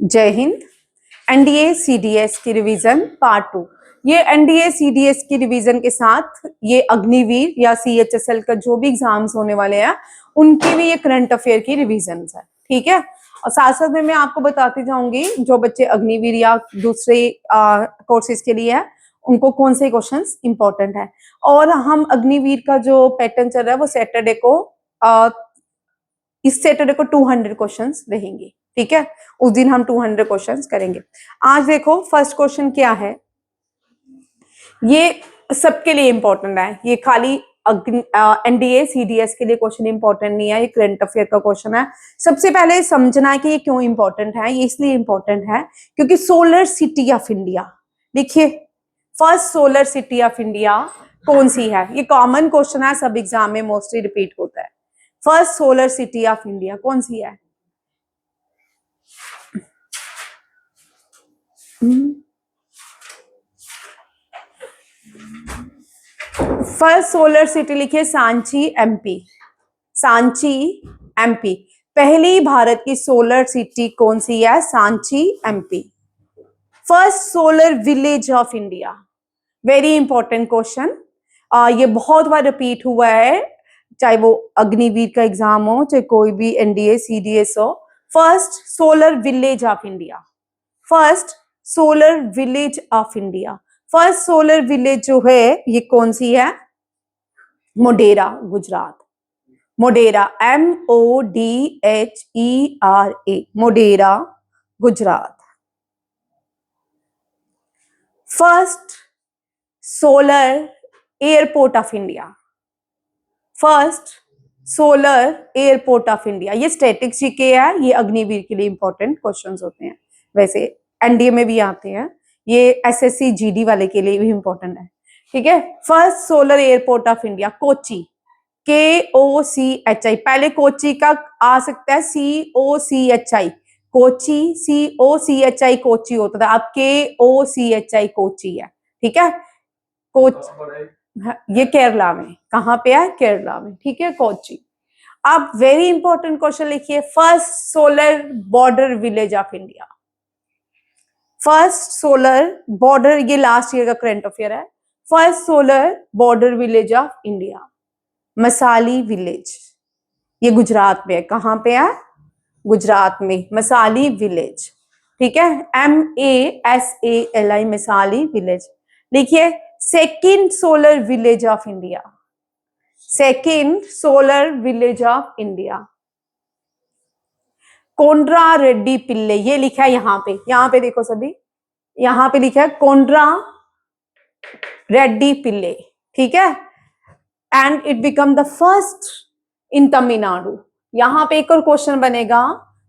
जय Hind. NDA CDS की revision part 2। ये एनडीए सीडीएस की रिवीजन के साथ ये अग्निवीर या सीएचएसएल का जो भी एग्जाम्स होने वाले हैं उनकी भी ये करंट अफेयर की रिवीजन है, ठीक है। और साथ साथ में मैं आपको बताती जाऊंगी जो बच्चे अग्निवीर या दूसरे कोर्सेज के लिए है उनको कौन से क्वेश्चंस इंपॉर्टेंट है। और हम अग्निवीर का जो पैटर्न चल रहा है वो सैटरडे को इस सैटरडे को 200 क्वेश्चंस रहेंगे, ठीक है। उस दिन हम 200 क्वेश्चंस करेंगे। आज देखो फर्स्ट क्वेश्चन क्या है, ये सबके लिए इंपॉर्टेंट है, ये खाली एनडीए सीडीएस के लिए क्वेश्चन इंपॉर्टेंट नहीं है, ये करंट अफेयर का क्वेश्चन है। सबसे पहले समझना है कि ये क्यों इंपॉर्टेंट है। ये इसलिए इंपॉर्टेंट है क्योंकि सोलर सिटी ऑफ इंडिया, देखिए first solar city of India कौन सी है। ये कॉमन क्वेश्चन है, सब एग्जाम में मोस्टली रिपीट होता है। First solar city of India कौन सी है? फर्स्ट सोलर सिटी लिखिए सांची एमपी। सांची एमपी पहली भारत की सोलर सिटी कौन सी है? Sanchi MP. First solar village of India, very important question. ये बहुत बार रिपीट हुआ है, चाहे वो अग्निवीर का एग्जाम हो चाहे कोई भी एनडीए सीडीएस हो। First solar village of India, first solar village of India. First solar village जो है ये कौन सी है? Modhera, Gujarat. Modhera MODHERA, Modhera, Gujarat. First solar airport of India, first solar airport of India. ये स्टैटिक्स जीके है, ये अग्निवीर के लिए इंपॉर्टेंट क्वेश्चंस होते हैं, वैसे एनडीए में भी आते हैं, ये एसएससी जीडी वाले के लिए भी इंपॉर्टेंट है, ठीक है। First solar airport of India Kochi, KOCHI। पहले कोची का आ सकता है COCHI, कोची COCHI कोची होता था, अब KOCHI कोची है, ठीक है। ये केरला में, कहां पे है? केरला में, ठीक है, कोची। अब वेरी इंपॉर्टेंट क्वेश्चन लिखिए, first solar border village of India. First solar border, ये लास्ट ईयर का करंट अफेयर है। First solar border village of India Masali village, ये गुजरात में है। कहां पे है? गुजरात में, मसाली विलेज, ठीक है। MASALI Masali village. लिखिए second solar village of India, second solar village of India Kondra Reddy Pille. ये लिखा है यहाँ पे देखो सभी, यहाँ पे लिखा है कोंड्रा रेड्डी पिल्ले, ठीक है। And it become the first in Tamil Nadu. यहाँ पे एक और क्वेश्चन बनेगा,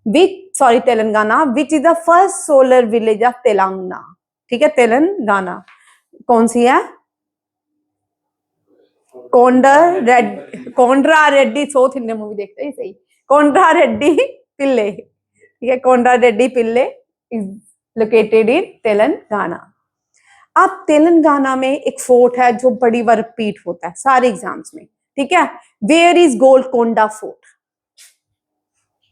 तेलंगाना, विच is the first solar village of Telangana, ठीक है। तेलंगाना कौन सी है? कोंड्रा रेड्डी, साउथ इंडियन मूवी देखते हैं सही, कोंड्रा रेड्डी पिल्ले, ठीक है। कोंड्रा रेड्डी पिल्ले इज लोकेटेड इन तेलंगाना। अब तेलंगाना में एक फोर्ट है जो बड़ी बार रिपीट होता है सारे एग्जाम्स में, ठीक है। Where is Golconda fort?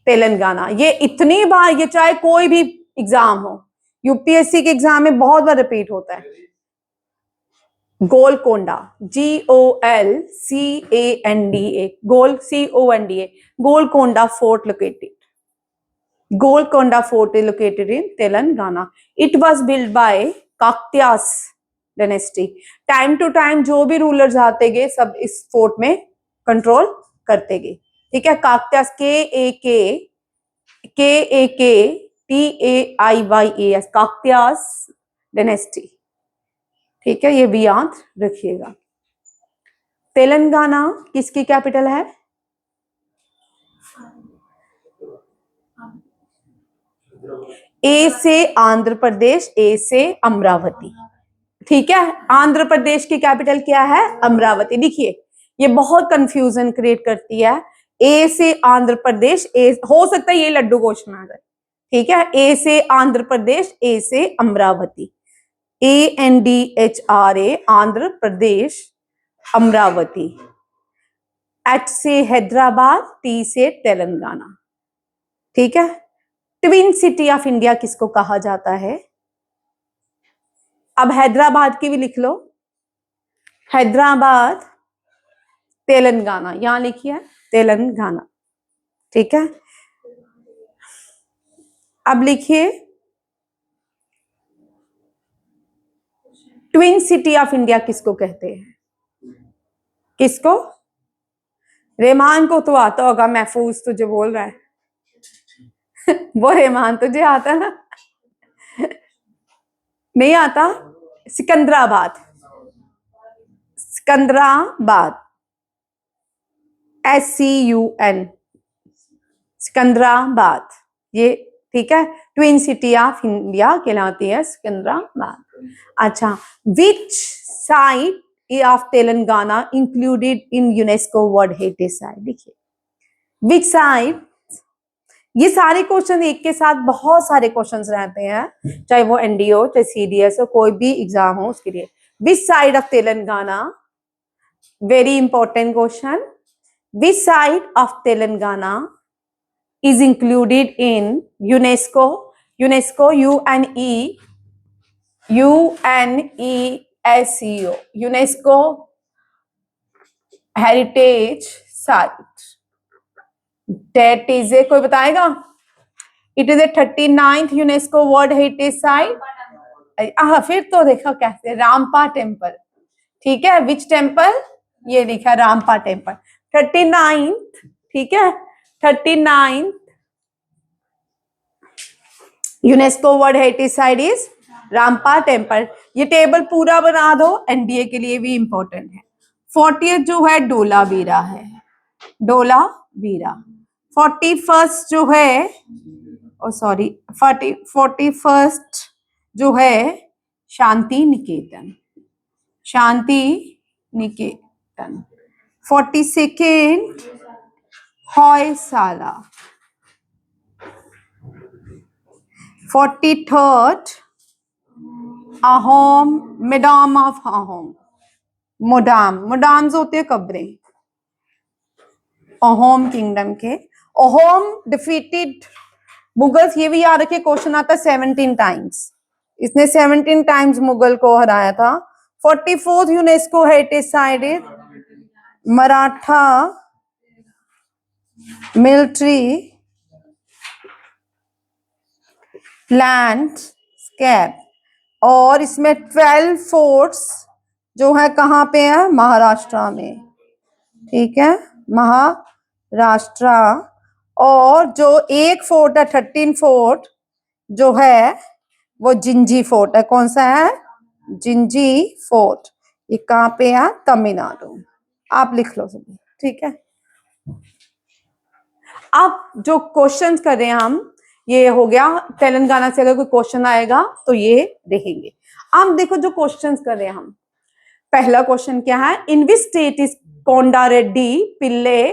Telangana. ये इतनी बार, ये चाहे कोई भी एग्जाम हो, यूपीएससी के एग्जाम में बहुत बार रिपीट होता है। Golconda, GOLCANDA, CONDA, Golconda fort located, Golconda Fort is located in Telangana. It was built by Kakatiyas dynasty. Time to time जो भी रूलर्स आते गए सब इस फोर्ट में कंट्रोल करते गए, ठीक है। काकतियास KAKTAIYAS, काकतियास डायनेस्टी, ठीक है, ये भी याद रखिएगा। तेलंगाना किसकी कैपिटल है? ए से आंध्र प्रदेश, ए से अमरावती, ठीक है। आंध्र प्रदेश की कैपिटल क्या है? अमरावती। लिखिए ये बहुत कंफ्यूजन क्रिएट करती है, ए से आंध्र प्रदेश, ए हो सकता है ये लड्डू क्वेश्चन आ जाए, ठीक है। ए से आंध्र प्रदेश, ए से अमरावती, ANDHRA आंध्र प्रदेश, अमरावती। H से हैदराबाद, T से तेलंगाना, ठीक है। ट्विन सिटी ऑफ इंडिया किसको कहा जाता है? अब हैदराबाद की भी लिख लो, हैदराबाद तेलंगाना, यहां लिखिए तेलंगाना, ठीक है। अब लिखिए ट्विन सिटी ऑफ इंडिया किसको कहते हैं? किसको? रेमान को तो आता होगा, महफूज तुझे बोल रहा है वो रेमान तुझे आता ना? नहीं आता? सिकंदराबाद, सिकंदराबाद, SCUN, सिकंदराबाद, ये ठीक है। ट्विन सिटी ऑफ इंडिया कहलाती है सिकंदराबाद। अच्छा, विच site of Telangana included in UNESCO world heritage site? देखिए विच साइट, ये सारे क्वेश्चन एक के साथ बहुत सारे क्वेश्चंस रहते हैं, चाहे वो NDO चाहे CDS हो, कोई भी एग्जाम हो उसके लिए। Which side of Telangana, very important question, which side of Telangana is included in UNESCO, UNESCO UNESCO Heritage Site. That is a, कोई बताएगा? It is a 39th UNESCO World Heritage Site. फिर तो देखो कैसे, रामपा टेम्पल, ठीक है। Which temple? ये लिखा रामपा टेम्पल, 39th, ठीक है, 39th UNESCO world heritage site is Ramappa temple. ये टेबल पूरा बना दो, NDA के लिए भी इंपॉर्टेंट है। 40th जो है डोलावीरा है, डोलावीरा। 41st जो है, ओ सॉरी, 41st जो है Shanti Niketan, Shanti Niketan. 42nd Hoysala. 43rd Ahom, Maidam of Ahom, Moidam, Moidams होते हैं कब्रें अहोम किंगडम के। अहोम डिफीटेड मुगल्स, ये भी याद रखिए, क्वेश्चन आता है 17 टाइम्स, इसने 17 टाइम्स मुगल को हराया था। 44th UNESCO heritage site is Maratha military landscape, और इसमें 12 फोर्ट्स जो है कहाँ पे है? महाराष्ट्र में, ठीक है, महाराष्ट्र। और जो एक फोर्ट है, 13 फोर्ट जो है वो जिंजी फोर्ट है। कौन सा है? जिंजी फोर्ट। ये कहाँ पे है? तमिलनाडु। आप लिख लो सभी, ठीक है। अब जो क्वेश्चंस कर रहे हैं हम, ये हो गया तेलंगाना से अगर कोई क्वेश्चन आएगा तो ये देखेंगे। अब देखो जो क्वेश्चंस कर रहे हैं हम, पहला क्वेश्चन क्या है? In which state is Kondareddy Pille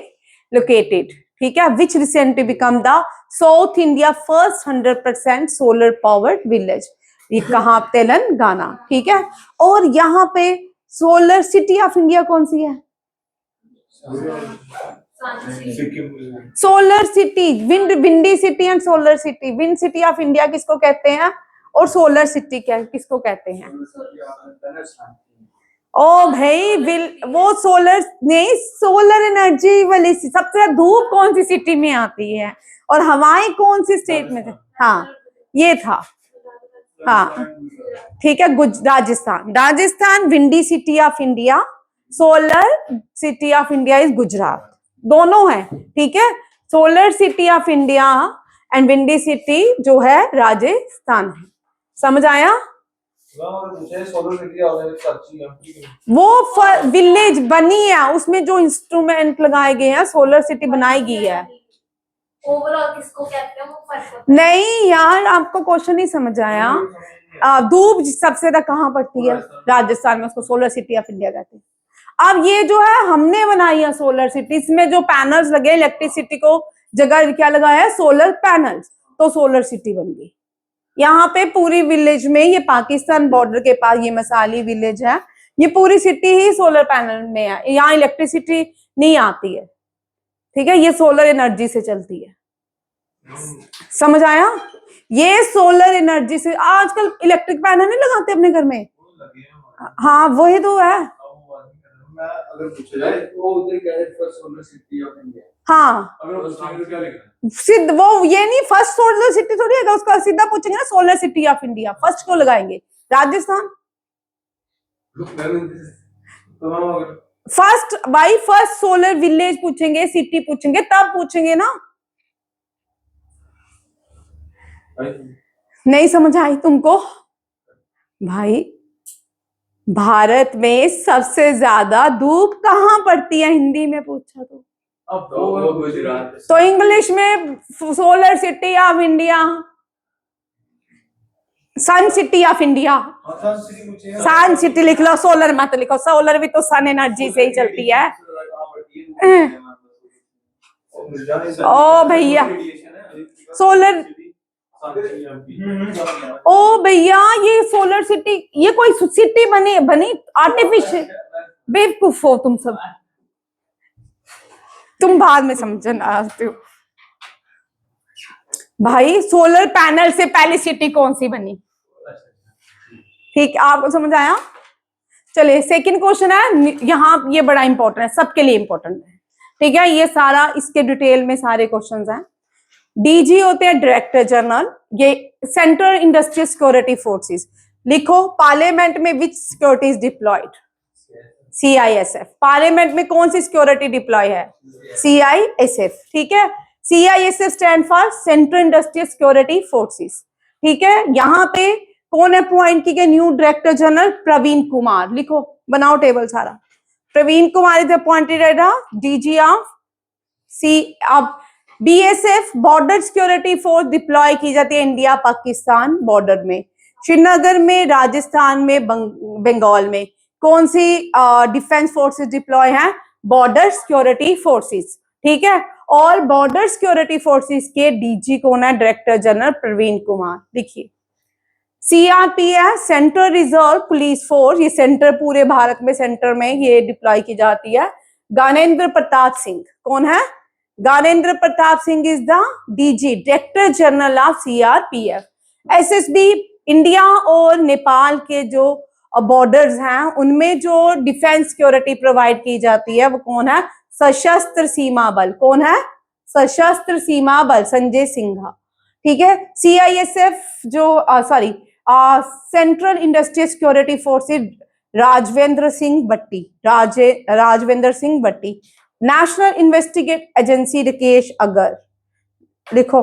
located, ठीक है, which recently become the south India first 100% solar powered village. ये कहाँ? तेलंगाना, ठीक है। और यहाँ पे सोलर सिटी ऑफ इंडिया कौन सी है? Solar city, windy city and solar city. Wind city of India किसको कहते हैं और सोलर सिटी क्या किसको कहते हैं? ओ भाई, वो सोलर नहीं, सोलर एनर्जी वाली सबसे धूप कौन सी सिटी में आती है और हवाएं कौन सी स्टेट में? हाँ ये था, हाँ ठीक है, Rajasthan. Rajasthan windy city of India, solar city of India is Gujarat, दोनों है, ठीक है। Solar city of India and windy city जो है राजस्थान है। समझ आया? वो विलेज बनी है, उसमें जो इंस्ट्रूमेंट लगाए गए हैं, सोलर सिटी बनाई गई है। ओवरऑल किसको कहते हैं वो? नहीं यार, आपको क्वेश्चन नहीं समझ आया। धूप सबसे ज्यादा कहाँ पड़ती है? राजस्थान में, उसको सोलर सिटी ऑफ इंडिया कहते हैं। अब ये जो है हमने बनाई है सोलर सिटी, इसमें जो पैनल्स लगे, इलेक्ट्रिसिटी को जगह क्या लगाया है? सोलर पैनल्स, तो सोलर सिटी बन गई। यहाँ पे पूरी विलेज में, ये पाकिस्तान बॉर्डर के पास ये मसाली विलेज है, ये पूरी सिटी ही सोलर पैनल में है। यहाँ इलेक्ट्रिसिटी नहीं आती है, ठीक है, ये सोलर एनर्जी से चलती है। समझ आया? ये सोलर एनर्जी से आजकल इलेक्ट्रिक पैनल नहीं लगाते अपने घर में, हाँ वही तो है। अगर पूछा जाए तो उधर क्या है, first solar city of India. हाँ अगर पूछेंगे तो क्या लिखना है? सिद्ध वो ये नहीं, फर्स्ट सोलर सिटी थोड़ी है, उसका सीधा पूछेंगे ना solar city of India, first क्यों लगाएंगे? राजस्थान फर्स्ट भाई, फर्स्ट सोलर विलेज पूछेंगे, सिटी पूछेंगे, तब पूछेंगे ना। नहीं समझ आई तुमको? भाई भारत में सबसे ज्यादा धूप कहाँ पड़ती है, हिंदी में पूछा तो अब तो गुजरात। तो इंग्लिश में solar city of India, sun city of India, sun city लिख लो, सोलर मत लिखो, सोलर भी तो सन एनर्जी से ही चलती है। ओ भैया सोलर, ओ भैया ये सोलर सिटी, ये कोई सिटी बनी आर्टिफिशियल, बेवकूफ हो तुम सब, तुम बाद में समझना आते हो। भाई सोलर पैनल से पहली सिटी कौन सी बनी? ठीक, आपको समझ आया? चलिए सेकंड क्वेश्चन है, यहाँ ये बड़ा इंपॉर्टेंट है, सबके लिए इंपॉर्टेंट है, ठीक है? ये सारा इसके डिटेल में सारे क्वेश्चंस हैं। डीजी होते हैं डायरेक्टर जनरल, ये सेंट्रल इंडस्ट्रियल सिक्योरिटी फोर्सेस। लिखो पार्लियामेंट में which security is deployed? CISF। Parliament में कौन सी सिक्योरिटी डिप्लॉय है? CISF, ठीक है? CISF stand for central industrial security forces, ठीक है? यहाँ पे कौन अपॉइंट की गए new director general? Praveen Kumar. लिखो, बनाओ टेबल सारा। Praveen Kumar is appointed as DG of अब BSF border security force deploy की जाती है इंडिया पाकिस्तान बॉर्डर में, श्रीनगर में, राजस्थान में, बंगाल में। कौन सी डिफेंस फोर्सेस डिप्लॉय हैं? बॉर्डर सिक्योरिटी फोर्सेस, ठीक है? और बॉर्डर सिक्योरिटी फोर्सेस के DG कौन है? Director general Praveen Kumar. देखिए CRPF central reserve police force, ये सेंटर पूरे भारत में सेंटर में ये डिप्लॉय की जाती है। ज्ञानेंद्र प्रताप सिंह कौन है? Gyanendra Pratap Singh is the DG director general of CRPF। SSB India और नेपाल के जो बॉर्डर्स हैं उनमें जो डिफेंस सिक्योरिटी प्रोवाइड की जाती है वो कौन है? सशस्त्र सीमा बल। कौन है? सशस्त्र सीमा बल, संजय सिन्हा, ठीक है? CISF जो sorry central industrial security forces, Rajvendra Singh Bhatti, Rajvendra Singh Bhatti. National investigate agency Rakesh Agar. लिखो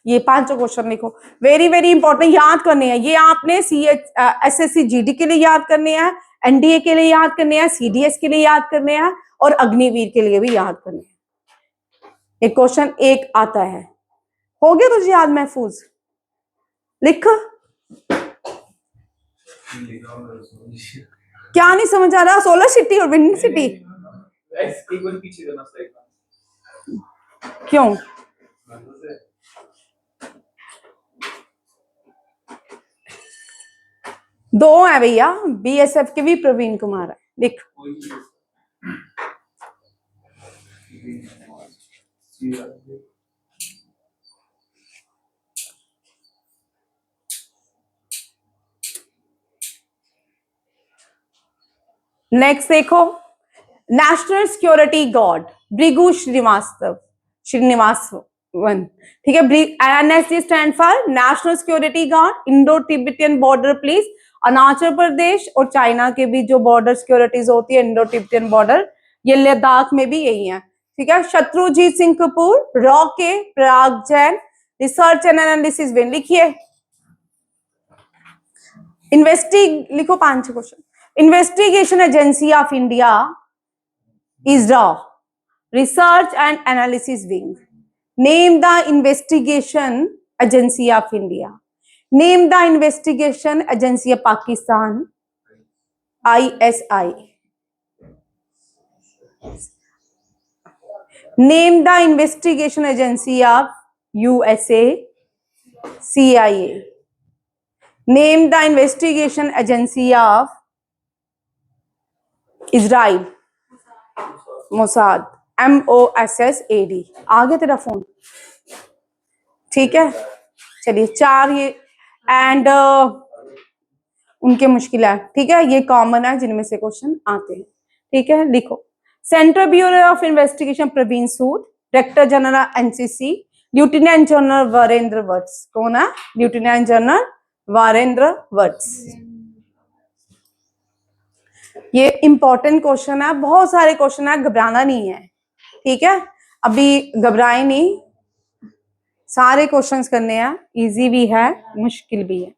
ये पांचों क्वेश्चन लिखो, वेरी वेरी इंपॉर्टेंट, याद करने हैं ये आपने। SSC GD के लिए याद करने हैं, NDA के लिए याद करने हैं, CDS के लिए याद करने हैं, और अग्निवीर के लिए भी याद करने हैं। एक क्वेश्चन एक आता है, हो गया तुझे याद महफूज? लिख। क्या नहीं समझ आ रहा? सोलर सिटी और विंड सिटी एक बार पीछे करना स्लाइड। क्यों? दो है भैया, BSF के भी प्रवीण कुमार है। लिख। नेक्स्ट देखो, national security guard Bhrigu Srinivasan, ठीक है? NSG stand for national security guard, Indo Tibetan border police. Arunachal Pradesh और चाइना के बीच जो बॉर्डर सिक्योरिटीज होती है, इंडो तिब्बतियन बॉर्डर, ये लद्दाख में भी यही है, ठीक है? शत्रुजीत सिंह कपूर, रॉ के Parag Jain, research and analysis wing. लिखिए लिखो 5 question. Investigation agency of India is the research and analysis wing. Name the investigation agency of India. Name the investigation agency of Pakistan. ISI. Name the investigation agency of USA. CIA. Name the investigation agency of Israel. Mossad, MOSSAD। आ गया तेरा phone? ठीक है, चलिए 4 ये and उनके मुश्किल है, ठीक है, ये कॉमन है जिनमें से क्वेश्चन आते हैं, ठीक है। लिखो, central bureau of investigation Praveen Sood, director general NCC, lieutenant general Virendra Vats. कौन है? Lieutenant general Virendra Vats. ये इंपॉर्टेंट क्वेश्चन है, बहुत सारे क्वेश्चन है, घबराना नहीं है, ठीक है, अभी घबराए नहीं, सारे क्वेश्चंस करने हैं, इजी भी है मुश्किल भी है।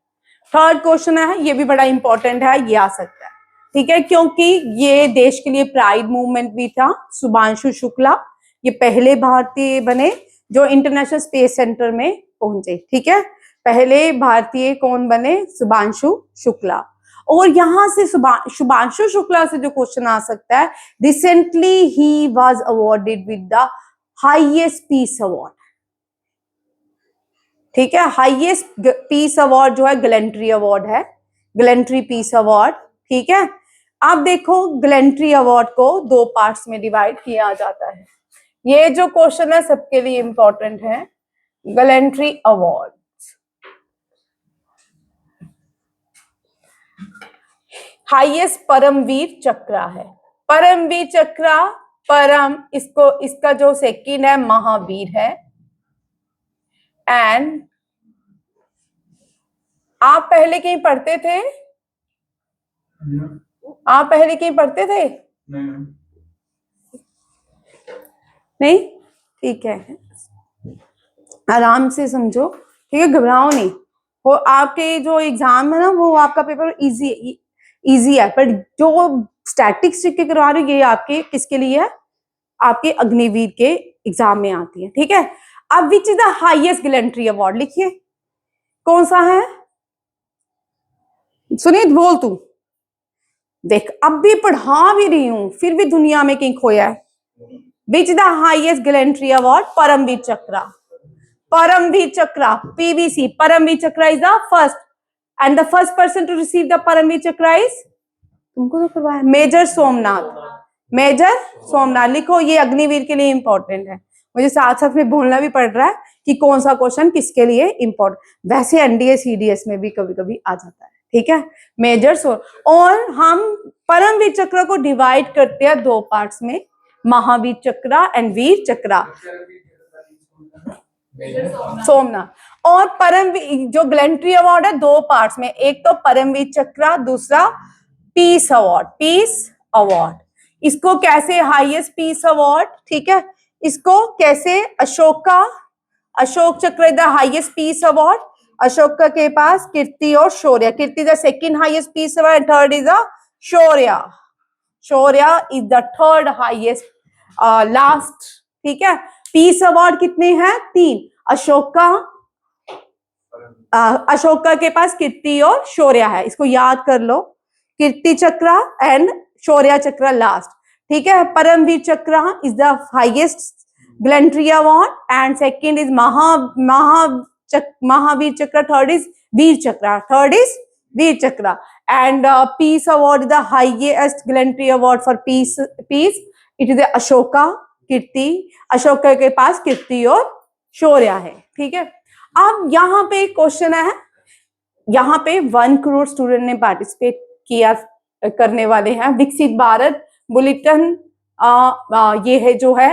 थर्ड क्वेश्चन है, ये भी बड़ा इंपॉर्टेंट है, ये आ सकता है, ठीक है, क्योंकि ये देश के लिए प्राइड मूवमेंट भी था। शुभांशु शुक्ला ये पहले भारतीय बने जो इंटरनेशनल स्पेस सेंटर में पहुंचे, ठीक है, पहले भारतीय कौन बने? शुभांशु शुक्ला। और यहां से शुभांशु शुक्ला से जो क्वेश्चन आ सकता है, recently he was awarded with the highest peace award, ठीक है, हाईएस्ट पीस अवार्ड जो है गैलेंट्री अवार्ड है, गैलेंट्री पीस अवार्ड, ठीक है। अब देखो, गैलेंट्री अवार्ड को 2 पार्ट्स में डिवाइड किया जाता है। ये जो क्वेश्चन है सबके लिए इंपॉर्टेंट है, गैलेंट्री अवार्ड। हाईएस्ट परमवीर चक्र है, परमवीर चक्र, परम इसका जो सेकंड है महावीर है। एंड आप पहले कहीं पढ़ते थे? आप पहले कहीं पढ़ते थे? नहीं, ठीक है, आराम से समझो, ठीक है, घबराओ नहीं। वो आपके जो एग्जाम है ना, वो आपका पेपर इजी है, पर जो स्टैटिस्टिक्स के करवा रही हूँ ये आपके किसके लिए है? आपके अग्निवीर के एग्जाम में आती है, ठीक है। अब विच is the highest gallantry award, लिखिए कौन सा है? सुनीत बोल तू, देख अब भी पढ़ा भी रही हूं फिर भी दुनिया में कहीं खोया है। Which the highest gallantry award? Paramvir Chakra, Param Vir Chakra, PVC, Param Vir चक्र is the first and the first person to receive the Param Vir चक्र इज, तुमको तो करवाया, मेजर सोमनाथ, मेजर सोमनाथ। लिखो, ये अग्निवीर के लिए इंपॉर्टेंट है, मुझे साथ साथ में बोलना भी पड़ रहा है कि कौन सा क्वेश्चन किसके लिए इंपॉर्टेंट। वैसे एनडीए सीडीएस में भी कभी कभी आ जाता है, ठीक है, मेजर सोम। और हम परमवीर चक्र को डिवाइड करते हैं 2 पार्ट्स में, महावीर चक्र एंड वीर चक्र, सोमनाथ। और परमवीर जो गैलेंट्री अवार्ड है 2 पार्ट्स में, एक तो परमवीर चक्र, दूसरा पीस अवार्ड, पीस अवार्ड। इसको कैसे हाईएस्ट पीस अवार्ड, ठीक है, इसको कैसे Ashok chakra the highest peace award, Ashok के पास कीर्ति और Shaurya, Kirti the second highest peace award, third is the Shaurya, Shaurya is the third highest last, ठीक है। पीस अवार्ड कितने हैं? 3, अशोका के पास कीर्ति और शौर्य है, इसको याद कर लो, कीर्ति चक्र एंड शौर्य चक्र लास्ट, ठीक है। परमवीर चक्र is the highest gallantry award and second is Mahavir chakra, third is Vir chakra, third is Vir chakra and peace award is the highest gallantry award for peace, it is Ashoka, Kirti, Ashoka के पास कीर्ति और शौर्य है, ठीक है। अब यहाँ पे एक क्वेश्चन है, यहाँ पे 1 करोड़ स्टूडेंट ने पार्टिसिपेट किया करने वाले हैं। विकसित भारत बुलेटिन ये है जो है,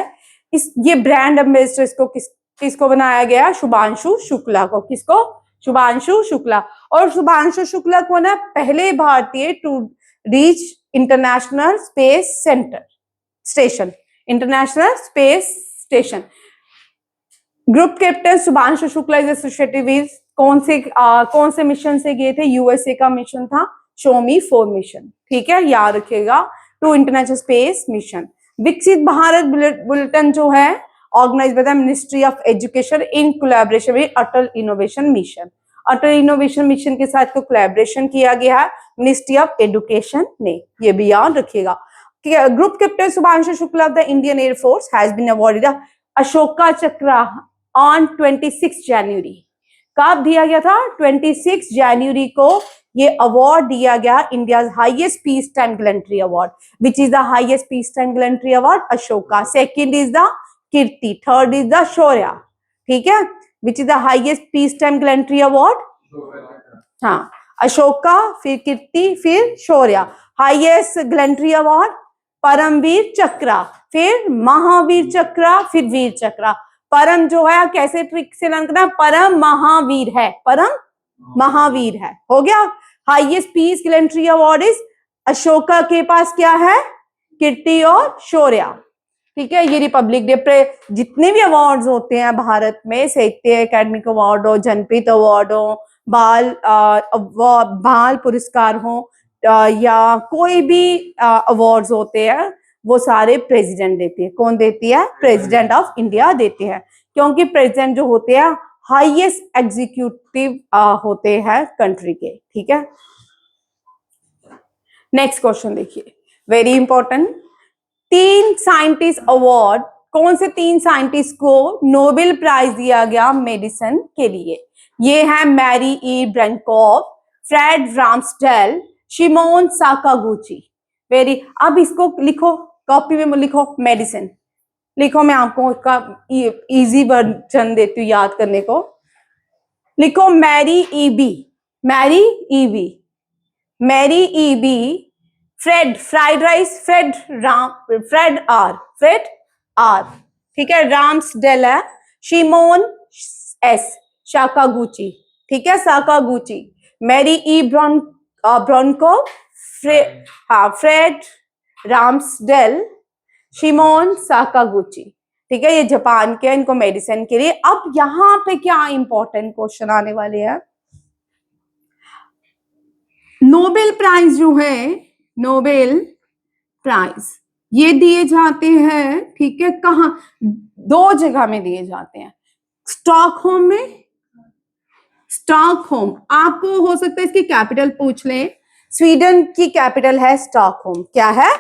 ये ब्रांड एम्बेसडर इसको किसको बनाया गया? शुभांशु शुक्ला को। किसको? शुभांशु शुक्ला। और शुभांशु शुक्ला को ना पहले भारतीय to reach international space station, international space station. Group captain Shubhanshu Shukla is associated with कौन से मिशन से गए थे? यूएसए का मिशन था शोमी 4 मिशन, ठीक है, याद रखिएगा, टू इंटरनेशनल स्पेस मिशन। विकसित भारत बुलेटिन जो है organise by the ministry of education in collaboration with Atal innovation mission. Atal innovation mission के साथ को कोलैबोरेशन किया गया है मिनिस्ट्री ऑफ एजुकेशन ने, ये भी याद रखिएगा। Group captain Shubhanshu Shukla of the Indian air force has been awarded the Ashoka Chakra on 26 जनवरी। कब दिया गया था? 26 जनवरी को ये अवार्ड दिया गया, India highest peace time gallantry award. Which is the highest peace time gallantry award? Ashoka. Second is the Kirti, third is the Shaurya, ठीक है। Which is the highest peace time gallantry award? हाँ, अशोका, फिर कीर्ति, फिर Shaurya. Highest gallantry award Paramvir chakra, फिर महावीर चक्र, फिर वीर चक्र। परम जो है कैसे ट्रिक से लर्न करना, परम महावीर है, परम महावीर है, हो गया। Highest peace gallantry award is Ashoka के पास क्या है, कीर्ति और शौर्य, ठीक है। ये रिपब्लिक डे जितने भी अवार्ड्स होते हैं भारत में, साहित्य अकेडमिक अवार्ड हो, जनपद अवार्ड हो, बाल पुरस्कार हो, या कोई भी अवार्ड्स होते हैं, वो सारे प्रेसिडेंट देते हैं। कौन देती है? प्रेसिडेंट ऑफ इंडिया देते हैं, क्योंकि प्रेसिडेंट जो होते हैं हाईएस्ट एग्जीक्यूटिव होते हैं कंट्री के, ठीक है। नेक्स्ट क्वेश्चन देखिए, वेरी इंपॉर्टेंट। 3 साइंटिस्ट अवार्ड, कौन से 3 साइंटिस्ट को नोबेल प्राइज दिया गया मेडिसिन के लिए? ये है मैरी ई ब्रैनकॉफ, Fred Ramsdell, Shimon Sakaguchi. Very, अब इसको लिखो, कॉपी में लिखो, मेडिसिन लिखो। मैं आपको इसका इजी वर्जन देती हूँ याद करने को। लिखो Mary E B, Mary E B, Mary E B, Fred fried rice, Fred R, Fred R, ठीक है। रामस्डेल है, शिमोन एस, साकागुची, ठीक है, Sakaguchi. Mary E Brunkow, Fred Ramsdell, Shimon Sakaguchi, ठीक है। ये जापान के, इनको मेडिसिन के लिए। अब यहाँ पे क्या इंपॉर्टेंट क्वेश्चन आने वाले हैं, नोबेल प्राइज जो है, नोबेल प्राइज ये दिए जाते हैं, ठीक है, कहाँ? 2 जगह में दिए जाते हैं, स्टॉकहोम में, स्टॉकहोम। आपको हो सकता है इसकी कैपिटल पूछ लें, स्वीडन की कैपिटल है स्टॉकहोम। क्या है?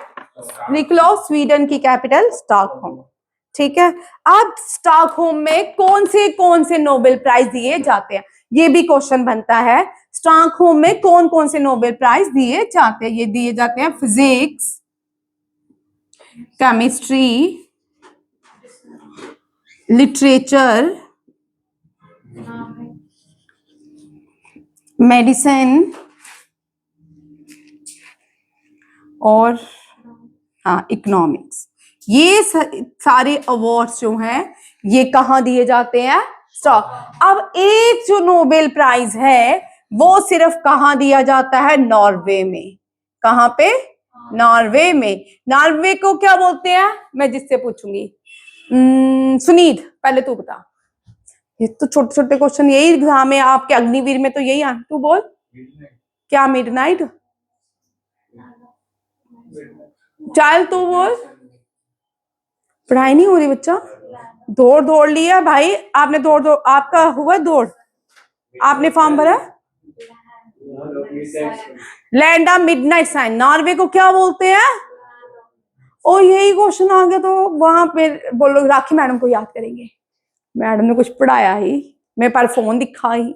लिख लो, स्वीडन की कैपिटल स्टॉकहोम, ठीक है। अब स्टॉकहोम में कौन से नोबेल प्राइज दिए जाते हैं, ये भी क्वेश्चन बनता है। स्टॉकहोम में कौन से नोबेल प्राइज दिए जाते हैं? ये दिए जाते हैं फिजिक्स, केमिस्ट्री, लिटरेचर, मेडिसिन और हाँ इकोनॉमिक्स। ये सारे अवार्ड्स जो हैं ये कहाँ दिए जाते हैं? स्टॉक। अब एक जो नोबेल प्राइज है वो सिर्फ कहाँ दिया जाता है? नॉर्वे में। कहाँ पे? नॉर्वे में। नॉर्वे को क्या बोलते हैं? मैं जिससे पूछूंगी। सुनील, पहले तू बता। ये तो छोटे छोटे क्वेश्चन, यही एग्जाम है आपके अग्निवीर में, तो यही आ, तू बोल। क्या मिडनाइट? चल तू बोल। पढ़ाई नहीं हो रही बच्चा? दौड़ लिया भाई आपने, दौड़ आपका हुआ दौड़, आपने फॉर्म भरा? Land of midnight sun, Norway को क्या बोलते हैं? ओ यही क्वेश्चन आ गया तो वहां पे बोलो राखी मैडम को याद करेंगे, मैडम ने कुछ पढ़ाया ही, मेरे पास फोन दिखा ही,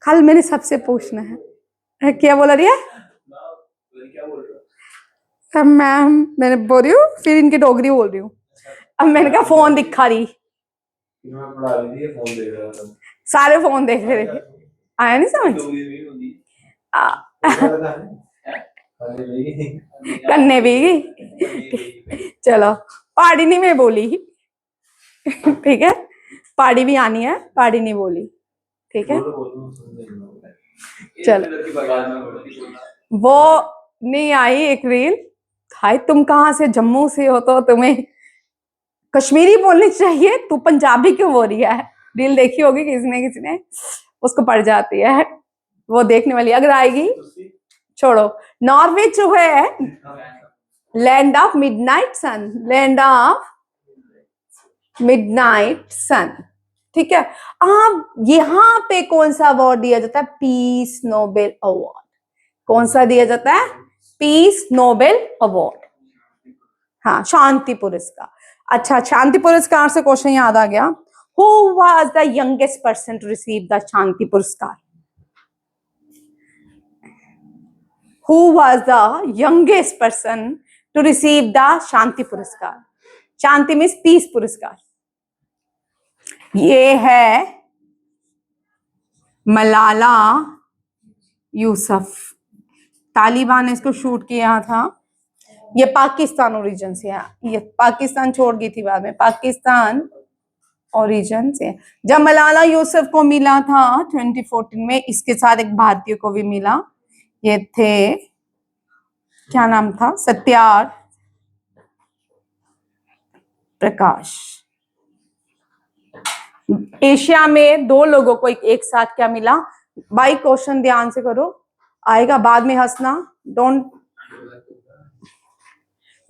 कल मैंने सबसे पूछना है। क्या बोला रही है मैम? मैंने बोल रही हूँ, फिर इनकी डोगरी बोल रही हूँ। अब मैंने कहा फोन दिखा रही, सारे फोन देख रहे थे, आया नहीं समझ? करने भी चलो, पहाड़ी नहीं मैं बोली, ठीक है, पहाड़ी भी आनी है, पहाड़ी नहीं बोली, ठीक है। चलो, वो नहीं आई एक रील, भाई तुम कहाँ से, जम्मू से हो तो तुम्हें कश्मीरी बोलनी चाहिए, तू पंजाबी क्यों बोल रही है? रील देखी होगी किसी ने उसको पड़ जाती है, वो देखने वाली अगर आएगी। छोड़ो, नॉर्वे जो है land of midnight sun, land of midnight sun, ठीक है। अब यहाँ पे कौन सा अवार्ड दिया जाता है? Peace Nobel award. कौन सा दिया जाता है? पीस नोबेल अवार्ड, हाँ, शांति पुरस्कार। अच्छा, शांति पुरस्कार से क्वेश्चन याद आ गया, who was the youngest person to receive the shanti puraskar? Who was the youngest person to receive the शांति पुरस्कार? शांति मीन्स पीस पुरस्कार। ये है मलाला यूसुफ, तालिबान ने इसको शूट किया था। ये पाकिस्तान ओरिजिन से है, ये पाकिस्तान छोड़ गई थी बाद में, पाकिस्तान ओरिजिन से। जब मलाला यूसुफ को मिला था 2014 में, इसके साथ एक भारतीय को भी मिला, ये थे, क्या नाम था, सत्यार प्रकाश। एशिया में दो लोगों को एक साथ क्या मिला? भाई क्वेश्चन ध्यान से करो, आएगा बाद में हंसना, don't.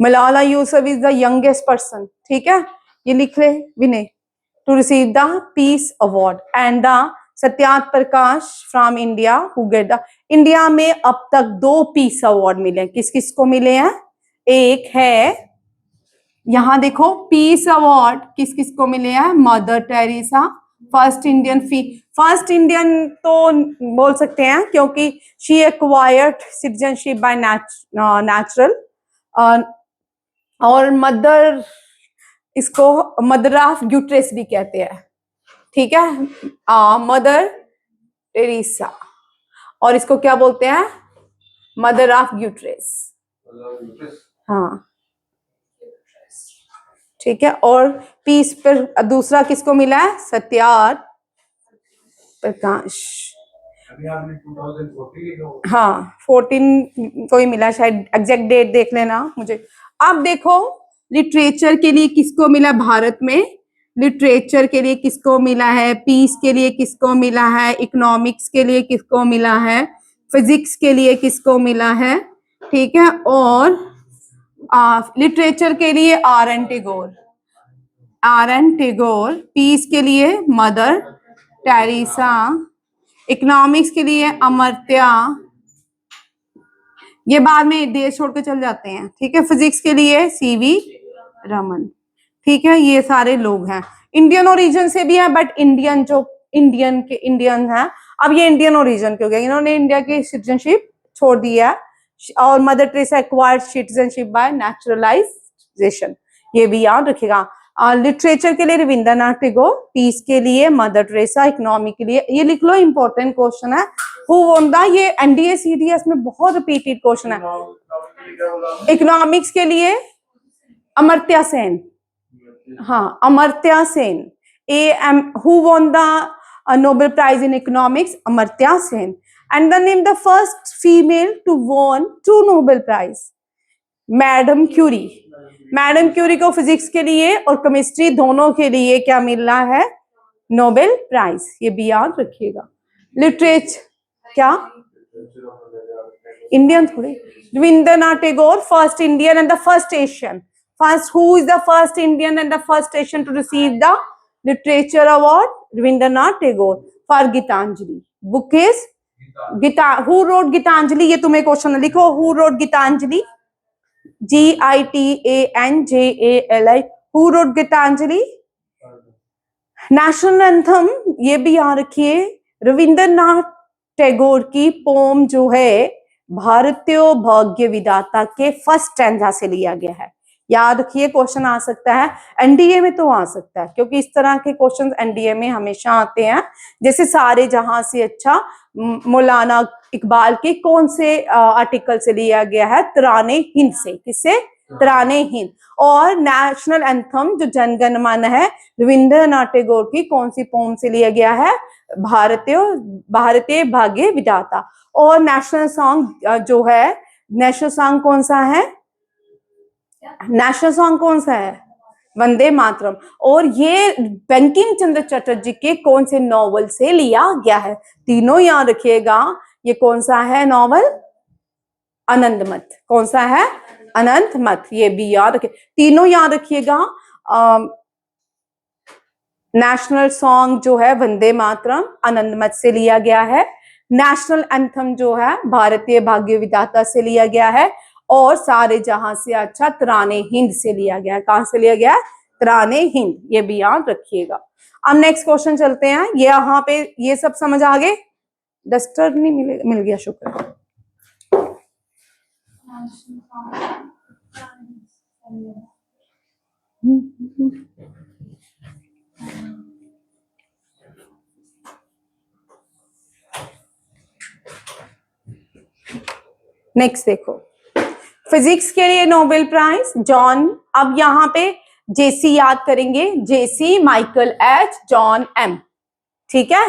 Malala Yousuf is the youngest person, ठीक है, ये लिख ले Vinay, to receive the peace award, and the Satyarth Prakash from India who get the. India में अब तक 2 पीस अवार्ड मिले, किस किस को मिले हैं? एक है, यहां देखो, पीस अवार्ड किस किस को मिले हैं? मदर टेरेसा, फर्स्ट इंडियन तो बोल सकते हैं क्योंकि she acquired citizenship by natural, और मदर, इसको मदर ऑफ यूट्रेस भी कहते हैं, ठीक है, मदर टेरेसा, और इसको क्या बोलते हैं? मदर ऑफ यूट्रेस, हाँ, ठीक है। और पीस पर दूसरा किसको मिला है? सत्यार्थ प्रकाश, अभी आपने 2014 लिखा होगा। हाँ 14 को ही मिला शायद, एग्जैक्ट डेट देख लेना मुझे। अब देखो, लिटरेचर के लिए किसको मिला भारत में? लिटरेचर के लिए किसको मिला है? पीस के लिए किसको मिला है? इकोनॉमिक्स के लिए किसको मिला है? फिजिक्स के लिए किसको मिला है? ठीक है, और लिटरेचर के लिए R.N. Tagore, R.N. Tagore, piece के लिए मदर टेरेसा, इकोनॉमिक्स के लिए अमर्त्या, ये बाद में देश छोड़ के चल जाते हैं, ठीक है। फिजिक्स के लिए CV रमन, ठीक है, ये सारे लोग हैं। इंडियन ओरिजिन से भी है, बट इंडियन जो इंडियन है, अब ये इंडियन ओरिजिन के हो गया, इन्होंने इंडिया की सिटीजनशिप छोड़ दी है, और mother Teresa acquired citizenship by naturalisation, ये भी याद रखिएगा। लिटरेचर के लिए रविंद्रनाथ टैगोर, पीस के लिए मदर टेरेसा, इकोनॉमी के लिए, ये लिख लो, इंपॉर्टेंट क्वेश्चन है। हु वोन द, ये NDA CDS में बहुत रिपीटेड क्वेश्चन है। इकोनॉमिक्स के लिए अमर्त्या सेन, हाँ Amartya Sen, who won the Nobel prize in economics? Amartya Sen. And the name the first female to won 2 Nobel prize, madam Curie. Madam Curie को physics के लिए और केमिस्ट्री दोनों के लिए क्या मिल रहा है? नोबेल प्राइज, ये भी याद रखिएगा। लिटरेचर क्या? इंडियन थोड़ी, Rabindranath Tagore first Indian and the first Asian, first, who is the first Indian and the first Asian to receive the literature award? Rabindranath Tagore for Gitanjali, book is Gita, who wrote Gitanjali, ये तुम्हें क्वेश्चन लिखो, who wrote Gitanjali? GITANJALI, who wrote Gitanjali? National anthem, ये भी याद रखिए, रविंद्रनाथ टैगोर की pome जो है भारतीय भाग्य विधाता के फर्स्ट स्टैंजा से लिया गया है, याद रखिए, क्वेश्चन आ सकता है, NDA में तो आ सकता है, क्योंकि इस तरह के क्वेश्चन NDA में हमेशा आते हैं। जैसे सारे जहां से अच्छा, मौलाना इकबाल के कौन से आर्टिकल से लिया गया है? तराने हिंद से, किससे? तराने हिंद। और नेशनल एंथम जो जनगण मन है, रविंद्रनाथ टैगोर की कौन सी पोम से लिया गया है? भारतीय भाग्य विधाता। और नेशनल सॉन्ग जो है, नेशनल सॉन्ग कौन सा है? नेशनल सॉन्ग कौन सा है? वंदे मातरम। और ये बंकिम चंद्र चटर्जी के कौन से नॉवल से लिया गया है? तीनों याद रखिएगा। ये कौन सा है नॉवल? आनंदमठ। कौन सा है? अनंतमठ, ये भी याद रखिए, तीनों याद रखिएगा। नेशनल सॉन्ग जो है वंदे मातरम, आनंदमठ से लिया गया है। नेशनल एंथम जो है भारतीय भाग्य विधाता से लिया गया है। और सारे जहां से अच्छा तराने हिंद से लिया गया है। कहां से लिया गया है? तराने हिंद, ये भी याद रखिएगा। अब नेक्स्ट क्वेश्चन चलते हैं। ये यहाँ पे ये सब समझ आ गए? डस्टर नहीं मिल गया, शुक्र। नेक्स्ट देखो, फिजिक्स के लिए नोबेल प्राइज जॉन, अब यहाँ पे जेसी याद करेंगे, जेसी, माइकल एच, जॉन एम, ठीक है।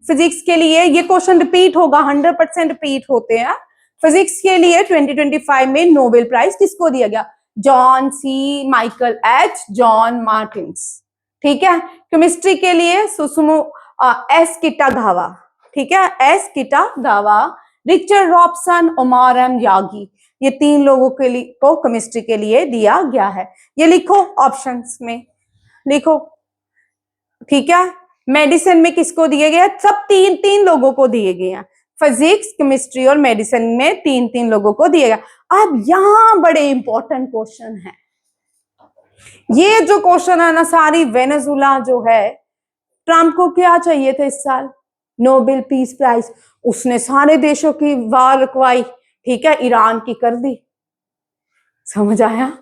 फिजिक्स के लिए ये क्वेश्चन रिपीट होगा, 100% रिपीट होते हैं। फिजिक्स के लिए 2025 में नोबेल प्राइज किसको दिया गया? John C, Michael H, John Martinis, ठीक है। केमिस्ट्री के लिए सुसुमो एस किटागावा, ठीक है, S Kitagawa, Richard Robson, Omar M Yaghi, ये 3 लोगों के लिए को केमिस्ट्री के लिए दिया गया है। ये लिखो ऑप्शंस में, लिखो, ठीक है। मेडिसिन में किसको दिए गए? सब 3 लोगों को दिए गए हैं। फिजिक्स, केमिस्ट्री और मेडिसिन में 3 लोगों को दिया गया। अब यहां बड़े इंपॉर्टेंट क्वेश्चन है। ये जो क्वेश्चन है ना, सारी वेनेजुला जो है, ट्रम्प को क्या चाहिए था इस साल? Nobel peace prize. उसने सारे देशों की वार रुकवाई, ठीक है, ईरान की कर दी, समझ आया?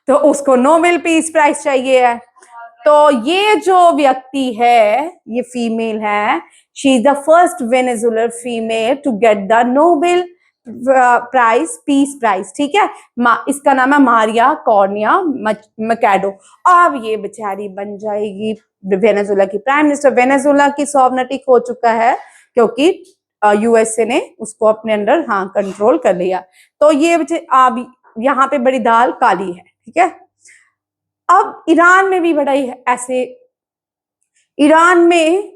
तो उसको नोबेल पीस प्राइज चाहिए है। तो ये जो व्यक्ति है, ये फीमेल है, she is the first Venezuelan female to get the Nobel prize, peace prize, ठीक है। इसका नाम है मारिया कॉर्निया मकैडो। अब ये बेचारी बन जाएगी वेनेजुएला की प्राइम मिनिस्टर। वेनेजुएला की सॉवरेनिटी खो चुका है क्योंकि यूएसए ने उसको अपने अंडर कंट्रोल कर लिया। तो ये अब यहाँ पे बड़ी दाल काली है, ठीक है। अब ईरान में भी बड़ा ही ऐसे, ईरान में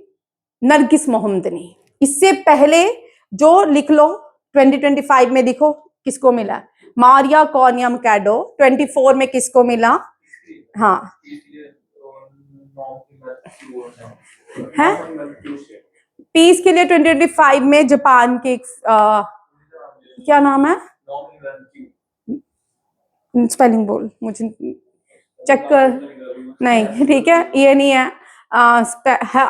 नरगिस मोहम्मदनी, इससे पहले जो लिख लो 2025 में देखो किसको मिला, मारिया कॉर्निया मकैडो। 24 में किसको मिला? हाँ है पीस के लिए 2025 में जापान के क्या नाम है, स्पेलिंग बोल मुझे, चेक कर, नहीं ठीक है, ये नहीं है,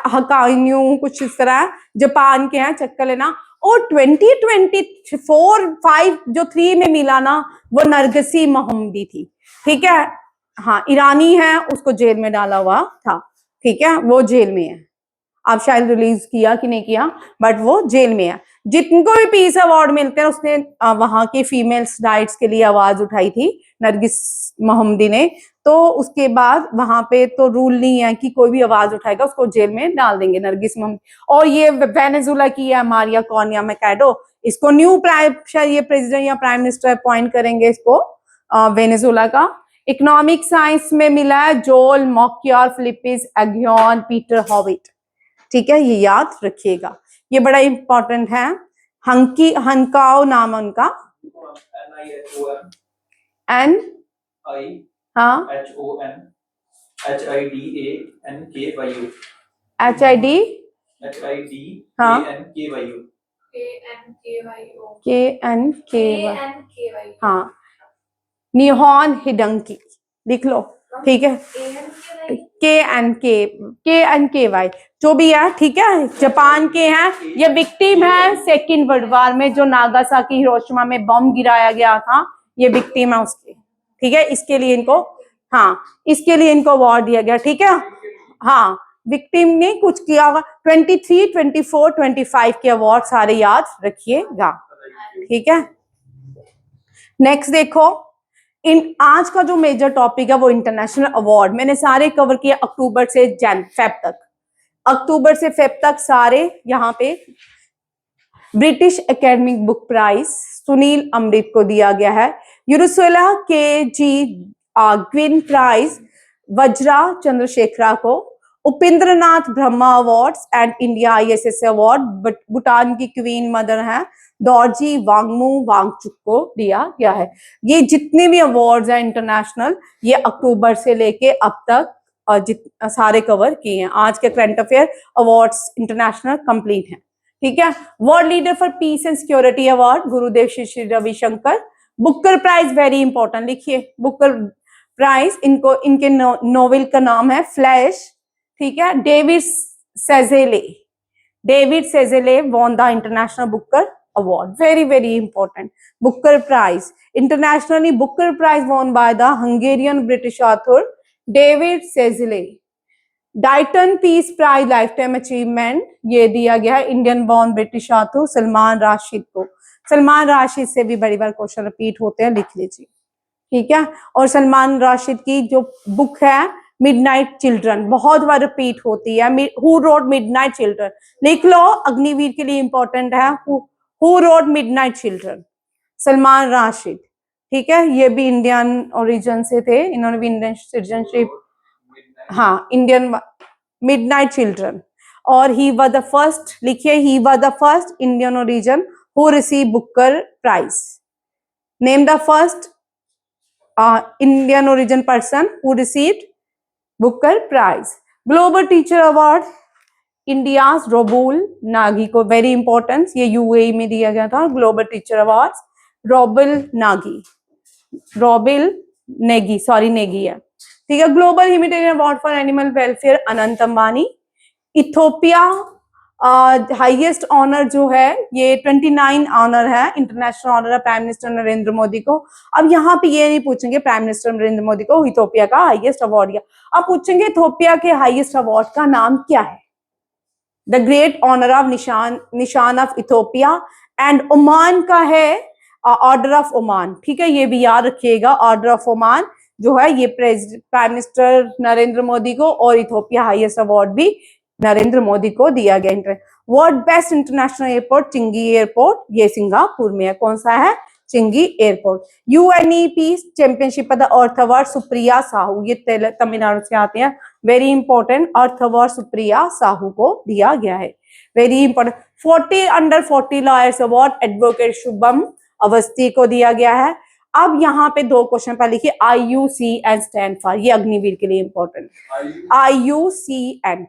हकान्यू कुछ इस तरह, जापान के हैं, चेक कर लेना। और 2024-5 जो 3 में मिला ना, वो नरगिसी मोहम्मदी थी, ठीक है। हाँ, ईरानी है, उसको जेल में डाला हुआ था, ठीक है, वो जेल में है। आप शायद रिलीज किया कि नहीं किया, बट वो जेल में है। जिनको भी पीस अवार्ड मिलते हैं, उसने वहां की फीमेल्स राइट्स के लिए आवाज उठाई थी, नरगिस मोहम्मदी ने। तो उसके बाद वहां पे तो रूल नहीं है कि कोई भी आवाज उठाएगा उसको जेल में डाल देंगे, नरगिस मोहम्मदी। और ये वेनेजुएला की है मारिया कॉर्निया मकैडो, इसको न्यू शायद ये प्रेसिडेंट या प्राइम मिनिस्टर अपॉइंट करेंगे इसको वेनेजुएला का। इकोनॉमिक साइंस में मिला है जोल मॉक्यार, फिलिपिस एग्योन, पीटर हॉविट, ठीक है, ये याद रखिएगा, ये बड़ा इंपॉर्टेंट है। हंकाओ नाम है उनका, एन हाँ HID हाँ KNKY हाँ, निहॉन हिडंकी लिख लो, ठीक है, KNKY जो भी है, ठीक है, जापान के हैं। ये विक्टिम है सेकेंड वर्ल्ड वॉर में, जो नागासाकी हिरोशिमा में बम गिराया गया था, ये विक्टिम है उसके, ठीक है। इसके लिए इनको इसके लिए इनको अवार्ड दिया गया, ठीक है। विक्टिम ने कुछ किया होगा। 23, 24, 25 के अवार्ड सारे याद रखिएगा, ठीक है। नेक्स्ट देखो, आज का जो मेजर टॉपिक है वो इंटरनेशनल अवार्ड। मैंने सारे कवर किए अक्टूबर से फेब तक, अक्टूबर से फेब तक सारे। यहाँ पे British academic book prize Sunil Amrith को दिया गया है। यूरुसोला KG Gwin prize Vajra Chandrasekhara को। Upendranath Brahma awards and India ISS award Bhutan की क्वीन मदर हैं दौरजी वांगमू वांगचुक को दिया गया है। ये जितने भी अवार्ड्स हैं इंटरनेशनल, ये अक्टूबर से लेके अब तक सारे कवर किए हैं। आज के current affair awards international complete हैं, ठीक है। World leader for peace and security award Gurudev Shri Ravishankar. Booker prize very important, लिखिए बुकर प्राइज, इनके नोवेल का नाम है फ्लैश, ठीक है। David Szalay won the international Booker award, very very important. Booker prize internationally, Booker prize won by the Hungarian British author David Szalay, Dayton peace prize lifetime achievement ये दिया गया है Indian born British author Salman Rashid को। सलमान राशिद से भी बड़ी बार question repeat होते हैं, लिख लीजिए, ठीक है। और सलमान राशिद की जो बुक है मिडनाइट चिल्ड्रन बहुत बार रिपीट होती है, हु रोट मिडनाइट चिल्ड्रन, लिख लो, अग्निवीर के लिए इंपॉर्टेंट है। Who wrote midnight children, Salman Rashid, ठीक है। ये भी इंडियन ओरिजिन से थे, इन्होंने भी इंडियन सिटीजनशिप, हाँ, इंडियन मिडनाइट चिल्ड्रन। और ही वाज द फर्स्ट, लिखिए, he was the first Indian origin who receive Booker prize. Name the first Indian origin person who received Booker Prize. Global Teacher Award, India's Rouble Nagi को, very importance, ये UAE में दिया गया था। Global teacher award Rouble Nagi, Rouble Negi, sorry Negi है, ठीक है। Global humanitarian award for animal welfare Anant Ambani. Ethiopia highest honour जो है ये 29 ऑनर है, इंटरनेशनल ऑनर है प्राइम मिनिस्टर नरेंद्र मोदी को। अब यहाँ पे ये नहीं पूछेंगे प्राइम मिनिस्टर नरेंद्र मोदी को इथोपिया का हाईएस्ट अवार्ड दिया, अब पूछेंगे इथोपिया के हाईएस्ट अवार्ड का नाम क्या है। द ग्रेट ऑनर ऑफ निशान ऑफ इथोपिया, एंड ओमान का है ऑर्डर ऑफ ओमान, ठीक है, ये भी याद रखिएगा। ऑर्डर ऑफ ओमान जो है ये प्राइम मिनिस्टर नरेंद्र मोदी को, और इथोपिया हाईएस्ट अवार्ड भी नरेंद्र मोदी को दिया गया। वर्ल्ड बेस्ट इंटरनेशनल एयरपोर्ट चिंगी एयरपोर्ट, ये सिंगापुर में है। कौन सा है? चिंगी airport. UNEP championship the earth award Supriya Sahu, ये तमिलनाडु से आते हैं, वेरी इंपॉर्टेंट। अर्थ अवार्ड सुप्रिया साहू को दिया गया है, very important. 40 under 40 lawyers award advocate Shubham Awasthi को दिया गया है। अब यहाँ पे दो क्वेश्चन पर लिखिए, IUCN स्टैंड फॉर, ये अग्निवीर के लिए important. IUCN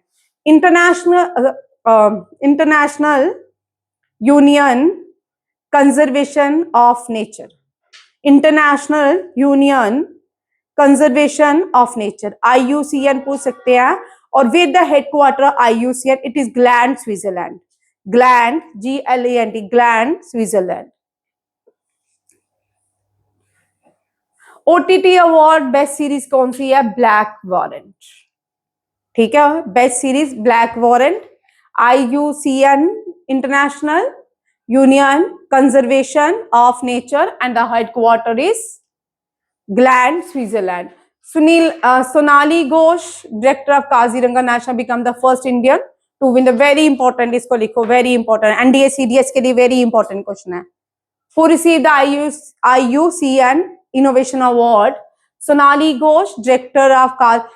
international union conservation of nature, international union conservation of nature, IUCN पूछ सकते हैं। और with the headquarter IUCN, it is Gland Switzerland, Gland GLAND, Gland Switzerland. OTT award best series कौन सी है? ब्लैक वॉरेंट, ठीक है, best series black warrant. IUCN international union conservation of nature and the headquarter is Gland Switzerland. Sonali Ghosh director of Kaziranga national become the first Indian to win the, very important, इसको लिखो, very important, NDA CDS के लिए very important question है। Who receive the IUCN Innovation Award? Sonali Ghosh, director of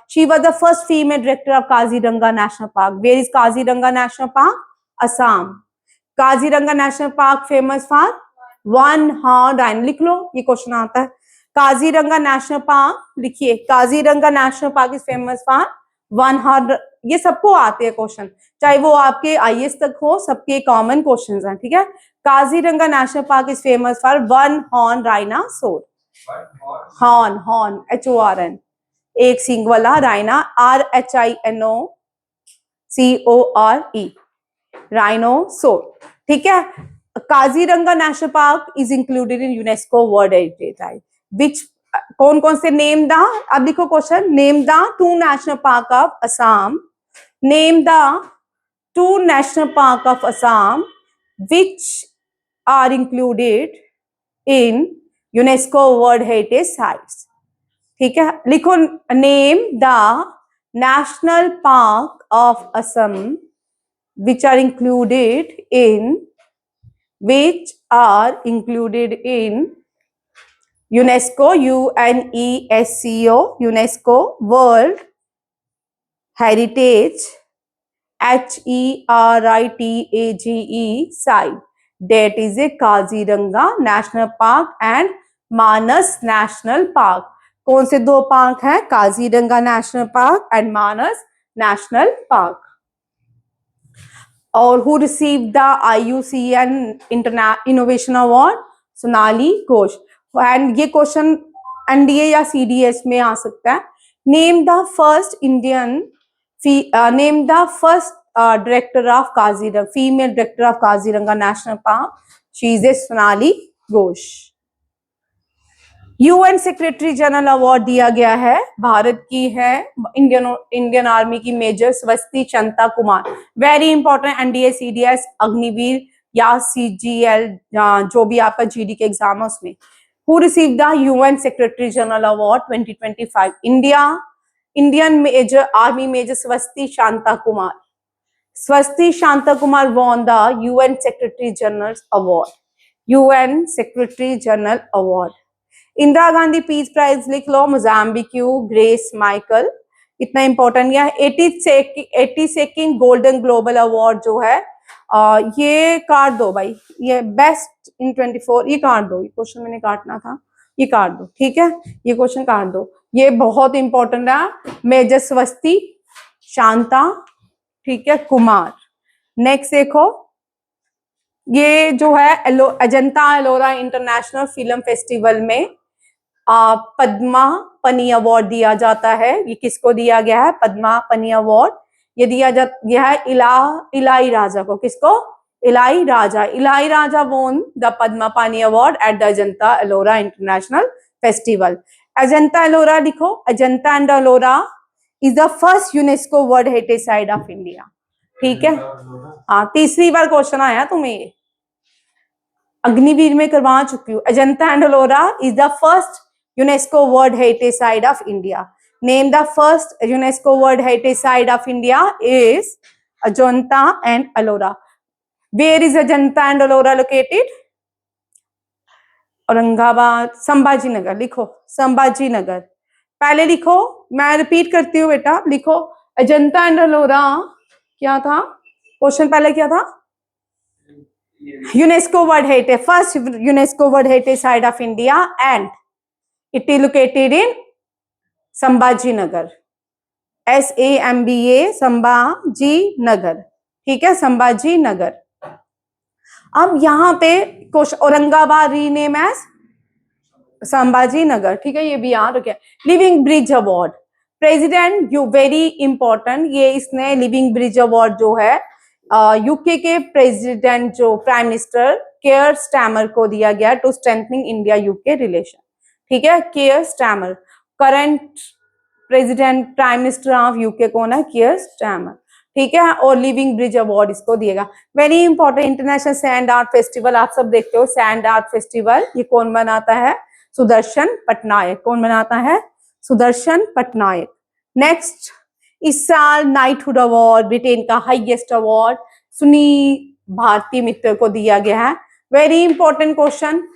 she was the first female director of Kaziranga National Park. Where is Kaziranga National Park? Assam. Kaziranga National Park famous for one horn rhino, लिख लो, ये question आता है। Kaziranga national park लिखिए, Kaziranga national park is famous for one horn, ये सबको आते हैं question, चाहे वो आपके IAS तक हो, सबके कॉमन क्वेश्चंस हैं, ठीक है। Kaziranga national park is famous for one horn rhinoceros, horn, horn HORN, एक सींग वाला, राइना RHINOCORE, राइनोसोर, ठीक है। Kaziranga national park is included in UNESCO world heritage site, which, कौन कौन से, नेम द, अब लिखो question, name the 2 national park of Assam, name the 2 national park of Assam which are included in UNESCO world heritage sites, ठीक है। लिखो, name the national park of Assam which are included in UNESCO, UNESCO, UNESCO World Heritage HERITAGE site, that is a Kaziranga National Park and Manas National Park. कौन से 2 park हैं? Kaziranga national park and Manas national park. और who received the IUCN Innovation Award? Sonali Ghosh. And ये question NDA या CDS में आ सकता है। Name the first Indian, name the first director of Kaziranga, female director of Kaziranga national park, she is a Sonali Ghosh. UN secretary general award दिया गया है, भारत की है इंडियन आर्मी की major Swathi Shantha Kumar. Very important, NDA CDS Agniveer या सीजीएल, जो भी आपका जीडी के एग्जाम है उसमें। Who receive the UN secretary general award 2025? Indian major army major Swasti Shanta Kumar. Swasti Shanta Kumar won the UN Secretary General's Award. UN Secretary General Award. Indira Gandhi peace prize लिख लो, Mozambique, Graca Machel, इतना इंपॉर्टेंट। या 82nd गोल्डन ग्लोबल अवार्ड जो है, ये काट दो भाई, ये बेस्ट इन 24, ये काट दो, ये क्वेश्चन मैंने काटना था, ये काट दो, ठीक है, ये क्वेश्चन काट दो, ये बहुत इंपॉर्टेंट है। मेजर स्वस्ति शांता, ठीक है, कुमार। नेक्स्ट देखो, ये जो है Ajanta Ellora international film festival में पद्मा पनी अवार्ड दिया जाता है। ये किसको दिया गया है? पद्मा पनी अवार्ड ये दिया गया है इलाई राजा को। किसको? इलाई राजा वोन the Padmapani award at the Ajanta Ellora international festival. Ajanta Ellora लिखो, Ajanta and Ellora is the first UNESCO world heritage site of India. ठीक है, हाँ, तीसरी बार क्वेश्चन आया तुम्हें ये, अग्निवीर में करवा चुकी हूँ। Ajanta and Ellora is the first UNESCO World Heritage Site of India. Name the first UNESCO World Heritage Site of India is Ajanta and Ellora. Where is Ajanta and Ellora located? Aurangabad, Sambhaji Nagar लिखो, संभाजी नगर। पहले लिखो, मैं रिपीट करती हूँ बेटा, लिखो अजंता एंड एलोरा क्या था क्वेश्चन, पहले क्या था? UNESCO world heritage, first UNESCO world heritage site of India and it is located in Sambhaji Nagar, SAMBA Sambhaji Nagar, ठीक है, संभाजी नगर। अब यहाँ पे औरंगाबाद रीनेम एज संभाजी नगर, ठीक है, ये भी याद रखें। Living bridge award, president, you very important, ये इसने लिविंग ब्रिज अवार्ड जो है यूके के प्रेसिडेंट जो प्राइम मिनिस्टर केयर स्टैमर को दिया गया to strengthening India UK relation. ठीक है, Keir Starmer, current president prime minister of UK कौन है? केयर स्टैमर, ठीक है। और लिविंग ब्रिज अवार्ड इसको दिएगा। Very important, international sand art festival, आप सब देखते हो सैंड आर्ट फेस्टिवल, ये कौन बनाता है? सुदर्शन पटनायक। कौन बनाता है? सुदर्शन पटनायक। नेक्स्ट, इस साल नाइटहुड अवार्ड, ब्रिटेन का हाईएस्ट अवार्ड, सुनी भारती मित्र को दिया गया है। Very important question,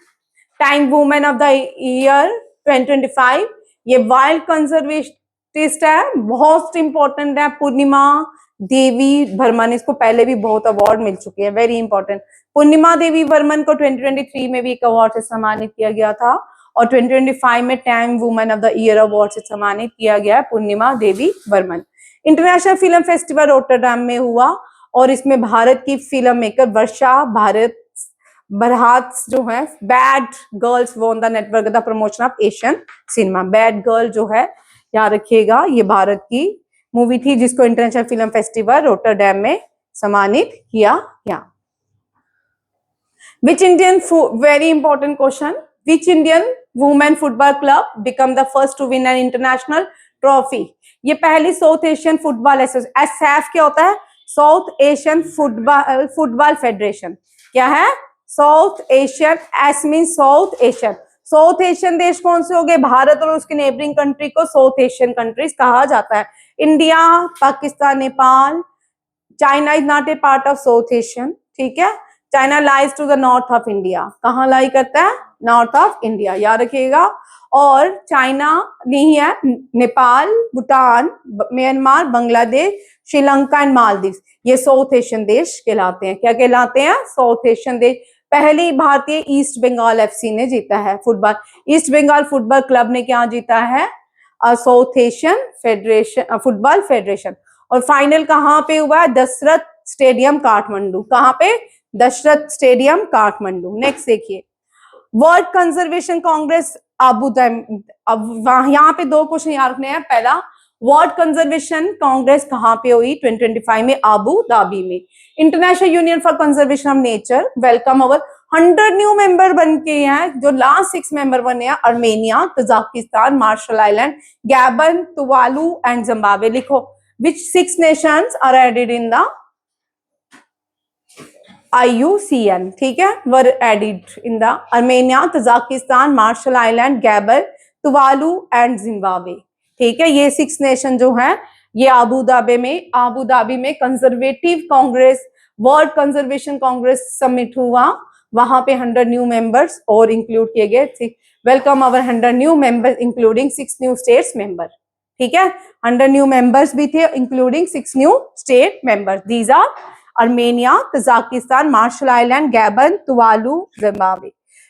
time women of the year 2025, ये वाइल्ड कंजर्वेटिस्ट है, बहुत इंपॉर्टेंट है, पूर्णिमा देवी बर्मन। इसको पहले भी बहुत अवार्ड मिल चुके हैं, वेरी इंपॉर्टेंट। पूर्णिमा देवी बर्मन को 2023 में भी एक अवार्ड से सम्मानित किया गया था और 2025 में time women of the year award से सम्मानित किया गया Purnima Devi Barman. International film festival Rotterdam में हुआ और इसमें भारत की फिल्म मेकर वर्षा बरहात जो है, bad girls won the network the promotion of Asian cinema. Bad girl जो है, याद रखिएगा, ये भारत की मूवी थी जिसको इंटरनेशनल फिल्म फेस्टिवल रोटरडैम में सम्मानित किया गया। Which Indian, very important question, which Indian women football club become the first to win an international trophy? ये पहली South Asian football association, SF क्या होता है? South Asian football federation. क्या है? South Asian, S mean South Asian. South Asian देश कौन से हो गए? भारत और उसके नेबरिंग कंट्री को साउथ एशियन कंट्रीज कहा जाता है। India, Pakistan, Nepal, China is not A part of South Asian, ठीक है। China lies to the north of India, कहाँ लाई करता है? नॉर्थ ऑफ इंडिया, याद रखिएगा। और चाइना नहीं है, नेपाल, भूटान, म्यांमार, बांग्लादेश, श्रीलंका एंड मालदीव, ये साउथ एशियन देश कहलाते हैं। क्या कहलाते हैं? साउथ एशियन देश। पहली भारतीय ईस्ट बंगाल एफसी ने जीता है football, East Bengal football club ने क्या जीता है? South Asian federation, football federation. और फाइनल कहाँ पे हुआ है? दशरथ स्टेडियम काठमांडू। कहाँ पे? दशरथ स्टेडियम काठमांडू। नेक्स्ट देखिए, world conservation congress Abu Dhabi. अब यहाँ पे दो क्वेश्चन याद रखने हैं। पहला, वर्ल्ड कंजर्वेशन कांग्रेस कहाँ पे हुई? 2025 में आबू धाबी में। International union for conservation of nature welcome our 100 new member बन के हैं। जो लास्ट 6 मेंबर बने हैं, Armenia, Tajikistan, Marshall island, Gabon, Tuvalu and Zimbabwe. लिखो which 6 nations are added in the IUCN, ठीक है, were added in the Armenia, Tajikistan, Marshall island, Gabon, Tuvalu and Zimbabwe. ठीक है, ये 6 नेशन जो है ये आबू धाबी में conservative Congress, world conservation Congress summit हुआ, वहां पे 100 न्यू मेंबर्स और इंक्लूड किए गए। Welcome our 100 new members including 6 new states member. ठीक है, 100 न्यू मेंबर्स भी थे including 6 new state members. These are Armenia, Tajikistan, Marshall Island, Gabon, Tuvalu, Zimbabwe.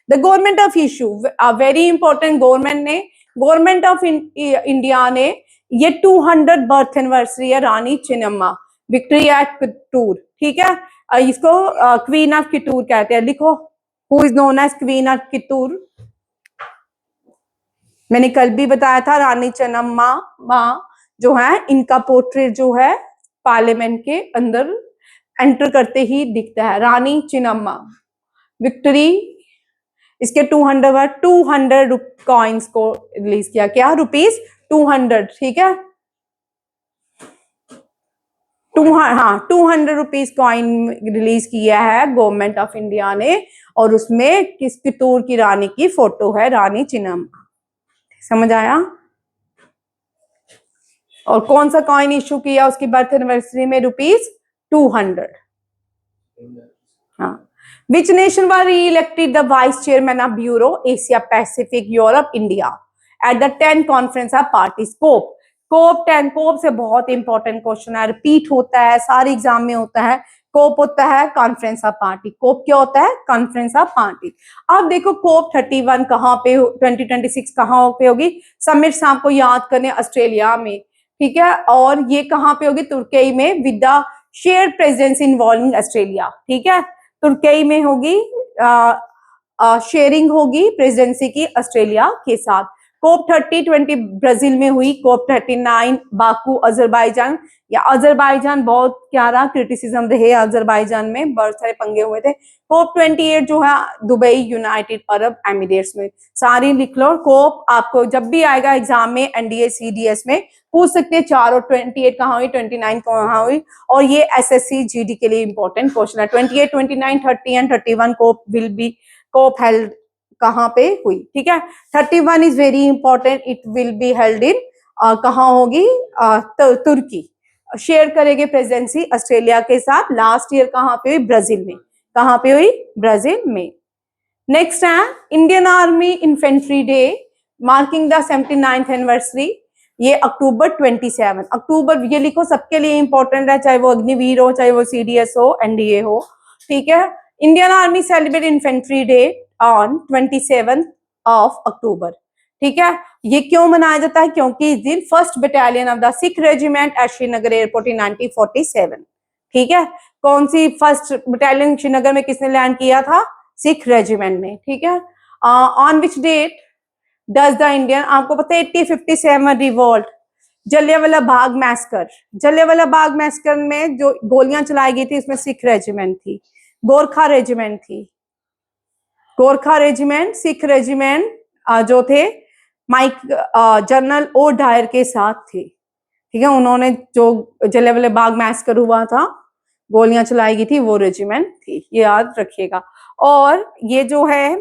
The government of issue, a very important government of India ने ये 200 birth anniversary है Rani Chennamma, victory at Kittur. ठीक है, इसको क्वीन ऑफ कित्तूर कहते हैं। लिखो who is known as queen of Kittur. मैंने कल भी बताया था रानी चिन्नम्मा जो है, इनका पोर्ट्रेट जो है पार्लियामेंट के अंदर एंटर करते ही दिखता है। रानी चिन्नम्मा विक्ट्री, इसके 200 कॉइन्स को रिलीज किया। क्या? रुपीस 200। ठीक है, 200 रुपीस कॉइन रिलीज किया है गवर्नमेंट ऑफ इंडिया ने, और उसमें किस कित्तूर की रानी की फोटो है, रानी चिन्नम्मा। समझ आया? और कौन सा कॉइन इशू किया उसकी बर्थ एनिवर्सरी में? रुपीस 200। हाँ। Which nation was re-elected the vice chairman of Bureau Asia Pacific Europe India at the 10 conference of parties? COP 10। COP से बहुत इंपॉर्टेंट क्वेश्चन है, रिपीट होता है, सारे एग्जाम में होता है। COP होता है कॉन्फ्रेंस ऑफ पार्टी। COP क्या होता है? Conference of party. अब देखो COP 31 कहाँ पे, 2026 कहाँ पे होगी? समिट्स आपको याद करने, ऑस्ट्रेलिया में। ठीक है, और ये कहाँ पे होगी? तुर्की में, with the share presence involving Australia. ठीक है, तुर्की में होगी, शेयरिंग होगी प्रेसिडेंसी की ऑस्ट्रेलिया के साथ। COP 30 ब्राजील में हुई। COP 39 बाकू अजरबैजान, या अजरबैजान बहुत क्या रहा, क्रिटिसिज्म रहे अजरबैजान में, बहुत सारे पंगे हुए थे। COP 28 जो है दुबई, यूनाइटेड अरब एमिरेट्स में। सारी लिख लो। COP आपको जब भी आएगा एग्जाम में NDA CDS में पूछ सकते हैं, 4 और 28 कहाँ हुई, 29 कहाँ हुई, और ये SSC GD के लिए इंपॉर्टेंट क्वेश्चन है। 28, 29, 30 एंड 31 COP हेल्ड कहाँ पे हुई? ठीक है, 31 is very important, it will be held in कहाँ होगी? तुर्की। शेयर करेंगे प्रेसिडेंसी ऑस्ट्रेलिया के साथ। लास्ट ईयर कहाँ पे हुई? ब्राजील में। कहाँ पे हुई? ब्राजील में। नेक्स्ट है Indian army infantry day marking the 79th anniversary. ये अक्टूबर 27 अक्टूबर, ये लिखो, सबके लिए इंपॉर्टेंट है, चाहे वो अग्निवीर हो, चाहे वो CDS हो, NDA हो। ठीक है, Indian army celebrate infantry day on 27 अक्टूबर। ठीक है, ये क्यों मनाया जाता है? क्योंकि इस दिन first battalion of the Sikh regiment at Srinagar airport in 1947। ठीक है, कौन सी फर्स्ट बटालियन श्रीनगर में किसने लैंड किया था? सिख रेजिमेंट ने। ठीक है, on which date does the Indian, आपको पता है 1857 रिवोल्ट, जलियांवाला बाग मैसकर। जलियांवाला बाग मैसकर में जो गोलियां चलाई गई थी उसमें सिख रेजिमेंट थी, गोरखा रेजिमेंट थी। गोरखा रेजिमेंट, सिख रेजिमेंट जो थे जनरल ओ डायर के साथ थे। ठीक है, उन्होंने जो जलियांवाला बाग मैसकर हुआ था, गोलियां चलाई गई थी, वो रेजिमेंट थी, ये याद रखिएगा। और ये जो है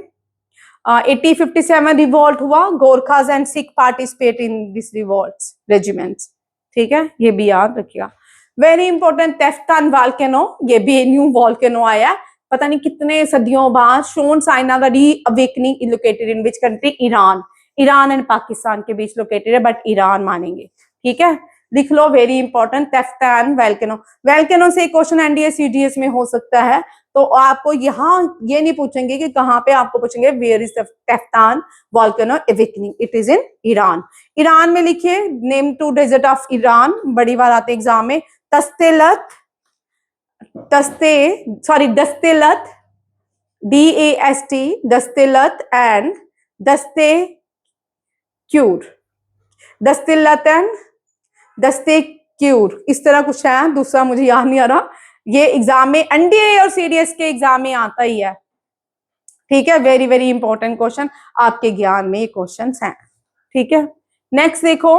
1857 रिवॉल्ट हुआ, Gorkhas and Sikh participate in this revolts regiments. ठीक है, ये भी याद रखिएगा। वेरी इंपॉर्टेंट तेफ्तान वॉल्केनो, ये भी न्यू वॉल्केनो आया, पता नहीं कितने सदियों बाद। Shown sign of the reawakening is located in which country? Iran. Iran and Pakistan के बीच लोकेटेड है, बट ईरान मानेंगे। ठीक है, लिख लो, very important Taftan volcano. Volcano से क्वेश्चन NDA CDS में हो सकता है, तो आपको यहाँ ये नहीं पूछेंगे कि कहाँ पे, आपको पूछेंगे where is the Taftan volcano awakening, it is in Iran. Iran में लिखिए name two desert of Iran, बड़ी बार आते एग्जाम में। दस्तेलत, दस्तेलत, DAST, दस्तेलत एंड दस्तेक्यूर, दस्तेलत एंड दस्तेक्यूर, इस तरह कुछ है, दूसरा मुझे याद नहीं आ रहा। ये एग्जाम में NDA और CDS के एग्जाम में आता ही है। ठीक है, वेरी वेरी इंपॉर्टेंट क्वेश्चन, आपके ज्ञान में ये क्वेश्चन हैं। ठीक है, नेक्स्ट देखो,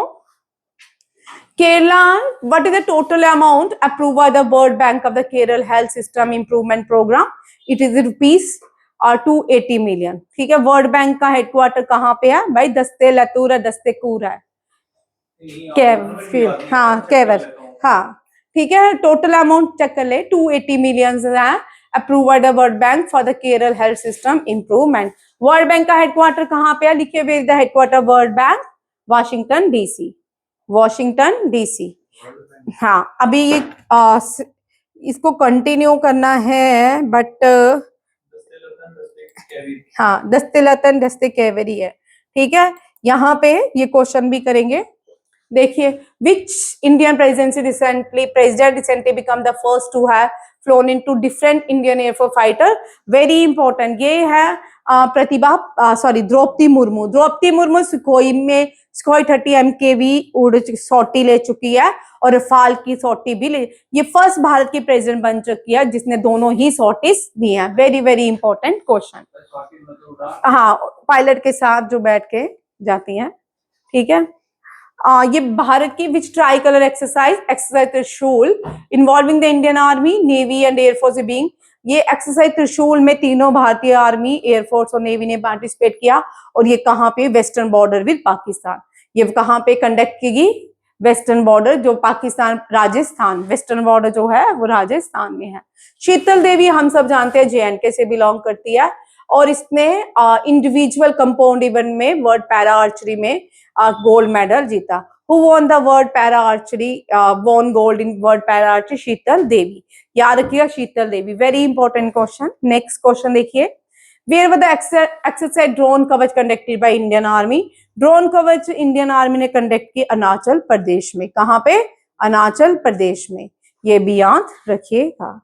Kerala, what is the total amount approve by the world bank of the Kerala health system improvement programme? It is rupees 280 million. ठीक है, वर्ल्ड बैंक का हेडक्वार्टर कहाँ पे है भाई? दस्ते लतूर है, दस्ते कूर है, हाँ केवर, हाँ ठीक है। टोटल अमाउंट चेक कर ले, 280 मिलियन है approve by the world bank for the Kerala health system improvement. World bank का हेडक्वार्टर कहाँ पे है? लिखिए, where the headquarter world bank? Washington DC, Washington DC. हाँ, अभी ये इसको कंटिन्यू करना है, बट हाँ दस्ते लतन दस्ते कैवरी है। ठीक है, यहाँ पे ये क्वेश्चन भी करेंगे। देखिए, which Indian president recently become the first to have flown into different Indian air force fighter? Very important, ये है Draupadi Murmu. Draupadi Murmu Sukhoi 30 MKV sortie ले चुकी है और रफाल की सॉटी भी ले। ये फर्स्ट भारत की प्रेसिडेंट बन चुकी है जिसने दोनों ही सॉटीज दी हैं। Very very important question. हाँ, पायलट के साथ जो बैठ के जाती हैं। ठीक है, ये भारत की विच ट्राई कलर एक्सरसाइज त्रिशूल involving the Indian army, navy and air force being. ये एक्सरसाइज त्रिशूल में तीनों भारतीय आर्मी, एयरफोर्स और नेवी ने पार्टिसिपेट किया। और ये कहाँ पे? Western border with Pakistan. ये कहाँ पे कंडक्ट की गई? वेस्टर्न बॉर्डर, जो पाकिस्तान, राजस्थान, वेस्टर्न बॉर्डर जो है वो राजस्थान में है। शीतल देवी हम सब जानते हैं JNK से बिलोंग करती है और इसने इंडिविजुअल कंपाउंड इवेंट में वर्ल्ड पैरा आर्चरी में गोल्ड मेडल जीता। Who won the world para archery? Won gold in world para archery? Sheetal Devi. याद रखिएगा, Sheetal Devi. Very important question. Next question देखिए, where were the exercise drone Kavach conducted by Indian army? Drone Kavach Indian army ने conduct की अरुणाचल प्रदेश में। कहाँ पे? अरुणाचल प्रदेश में। ये भी याद रखिएगा।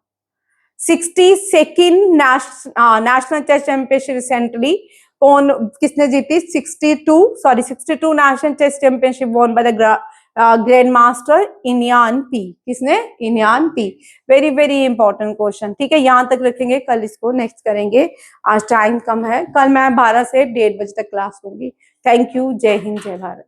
62nd national chess championship recently किसने जीती? 62 national chess championship won by the grand master Iniyan P. किसने? Iniyan P. Very very important question. ठीक है, यहाँ तक रखेंगे, कल इसको नेक्स्ट करेंगे, आज टाइम कम है। कल मैं 12 से 1:30 बजे तक क्लास लूंगी। थैंक यू, जय हिंद, जय भारत।